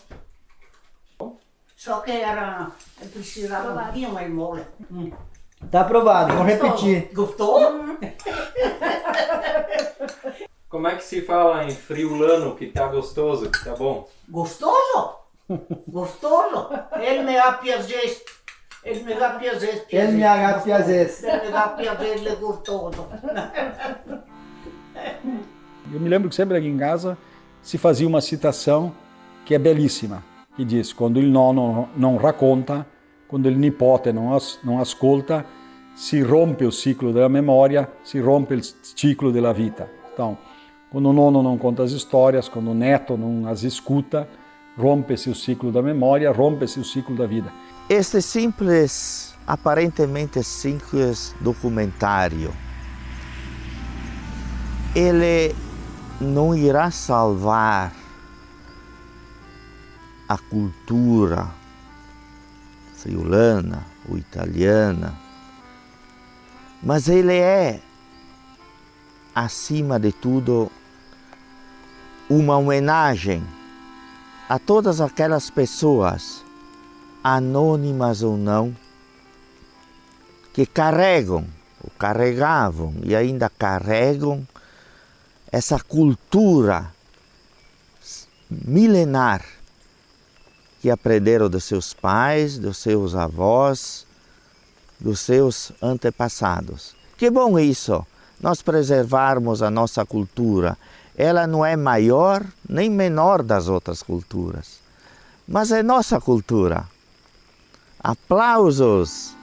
L: Só que eu precisava um pouquinho mais mole.
C: Tá aprovado, vou repetir.
L: Gostou?
P: Como é que se fala em friulano que tá gostoso, que tá bom?
L: Gostoso? Gostoso? Ele me dá piazer. Ele me dá piazer.
C: Ele me dá piazer.
L: Ele me dá piazer, ele é gostoso.
D: Eu me lembro que sempre aqui em casa se fazia uma citação que é belíssima, que diz: quando il nonno non racconta, quando il nipote non ascolta, si rompe o ciclo della memoria, si rompe il ciclo della vita. Então, quando o nono não conta as histórias, quando o neto não as escuta, rompe-se o ciclo da memória, rompe-se o ciclo da vida.
T: Este simples, aparentemente simples documentário ele não irá salvar a cultura friulana ou italiana, mas ele é, acima de tudo, uma homenagem a todas aquelas pessoas, anônimas ou não, que carregam, ou carregavam e ainda carregam essa cultura milenar que aprenderam dos seus pais, dos seus avós, dos seus antepassados. Que bom isso, nós preservarmos a nossa cultura. Ela não é maior nem menor das outras culturas, mas é nossa cultura. Aplausos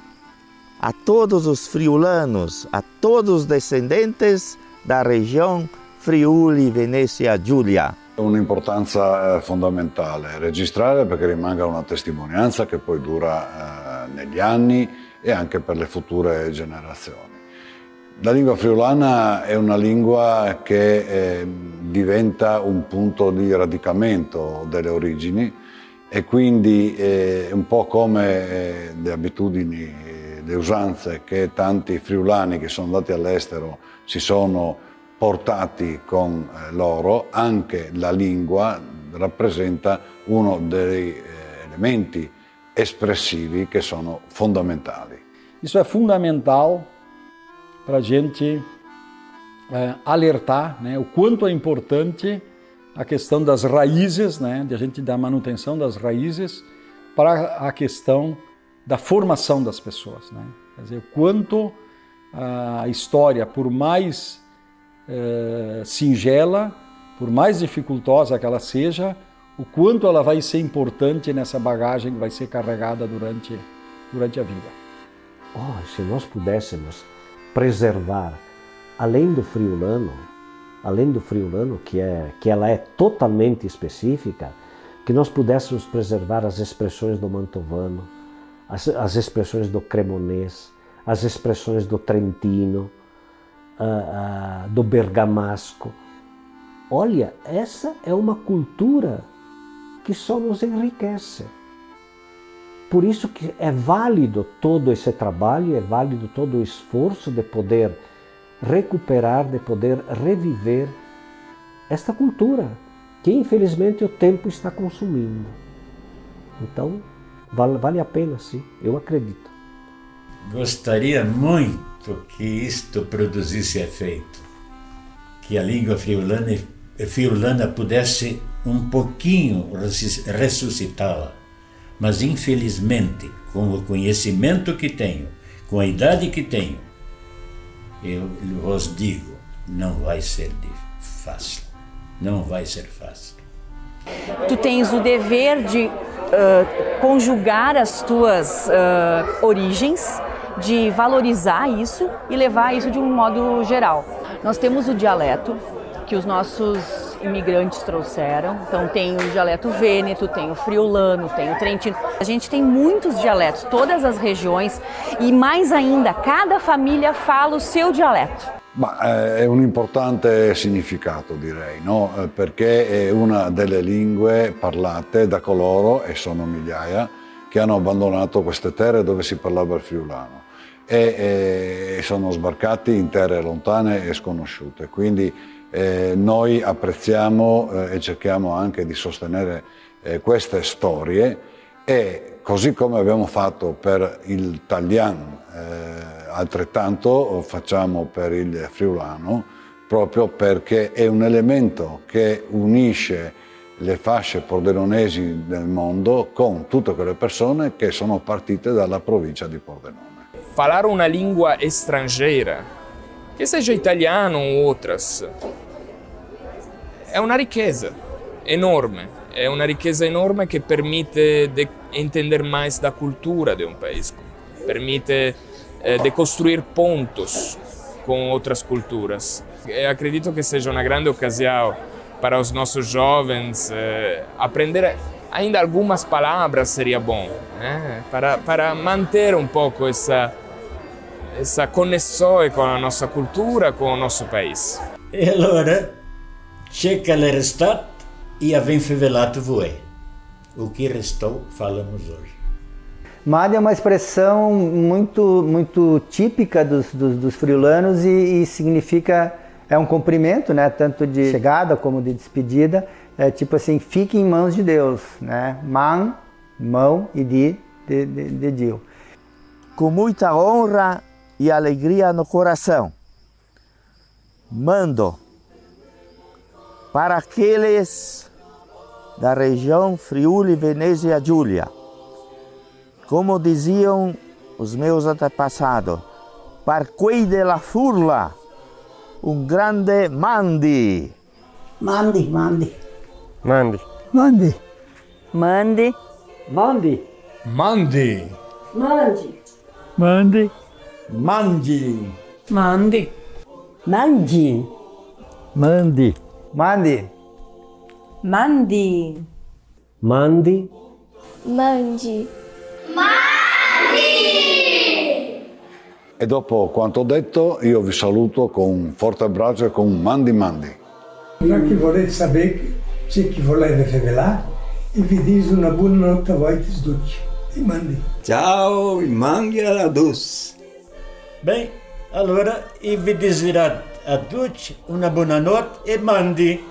T: a todos os friulanos, a todos os descendentes da região Friuli-Venezia Giulia.
U: Un'importanza fondamentale, registrare perché rimanga una testimonianza che poi dura negli anni e anche per le future generazioni. La lingua friulana è una lingua che diventa un punto di radicamento delle origini e quindi un po' come le abitudini, le usanze che tanti friulani che sono andati all'estero si sono portati con loro, anche la lingua rappresenta uno degli elementi espressivi che sono fondamentali.
D: Isso é fundamental para a gente alertar, né, o quanto é importante a questão das raízes, né, de a gente dar manutenção das raízes para a questão da formação das pessoas, né? Quer dizer, o quanto a história, por mais singela, por mais dificultosa que ela seja, o quanto ela vai ser importante nessa bagagem que vai ser carregada durante a vida.
A: Se nós pudéssemos preservar, além do friulano, que ela é totalmente específica, que nós pudéssemos preservar as expressões do mantovano, as expressões do cremonês, as expressões do trentino, do bergamasco. Olha, essa é uma cultura que só nos enriquece. Por isso que é válido todo esse trabalho, é válido todo o esforço de poder recuperar, de poder reviver esta cultura, que infelizmente o tempo está consumindo. Então, vale a pena, sim, eu acredito.
E: Gostaria muito que isto produzisse efeito, que a língua friulana pudesse um pouquinho ressuscitá-la, mas infelizmente, com o conhecimento que tenho, com a idade que tenho, eu vos digo, não vai ser fácil, não vai ser fácil.
V: Tu tens o dever de conjugar as tuas origens, de valorizar isso e levar isso de um modo geral. Nós temos o dialeto que os nossos imigrantes trouxeram, então tem o dialeto vêneto, tem o friulano, tem o trentino. A gente tem muitos dialetos, todas as regiões, e mais ainda, cada família fala o seu dialeto.
U: È un importante significato, direi, no? Perché è una delle lingue parlate da coloro, e sono migliaia, che hanno abbandonato queste terre dove si parlava il friulano e sono sbarcati in terre lontane e sconosciute. Quindi noi apprezziamo e cerchiamo anche di sostenere queste storie e così come abbiamo fatto per il Talian, altrettanto facciamo per il friulano, proprio perché è un elemento che unisce le fasce pordenonesi del mondo con tutte quelle persone che sono partite dalla provincia di Pordenone.
W: Falar uma língua estrangeira, que seja italiano ou outras, é uma riqueza enorme. É uma riqueza enorme que permite de entender mais da cultura de um país, permite de construir pontos com outras culturas. Eu acredito que seja uma grande ocasião para os nossos jovens aprender ainda algumas palavras seria bom, né? Para manter um pouco essa conexão com a nossa cultura, com o nosso país.
E: E allora c'è che l'era stato e avem rivelato voi. O que restou, falamos hoje.
C: Mandi é uma expressão muito típica dos friulanos e significa, é um cumprimento, né, tanto de chegada como de despedida, é tipo assim, fique em mãos de Deus, né, man, mão e de Dio.
T: Com muita honra e alegria no coração, mando para aqueles da região Friuli Venezia Giulia, como diziam os meus antepassados, par quei della Furla, grande mandi.
L: Mandi, mandi.
F: Mandi.
K: Mandi.
L: Mandi.
K: Mandi.
F: Mandi.
Q: Mandi.
K: Mandi.
M: Mandi.
L: Mandi.
K: Mandi. Mandi.
C: Mandi.
V: Mandi.
A: Mandi.
G: Mandi.
U: E dopo quanto detto, io vi saluto con un forte abbraccio e con un mandi mandi.
J: Já que volete saber se que volete revelar, e vi diz una buonanotte a voi tutti. E mandi.
B: Ciao, mandi alla dus.
E: Bem, allora e vi desiderar a tutti una buonanotte e mandi.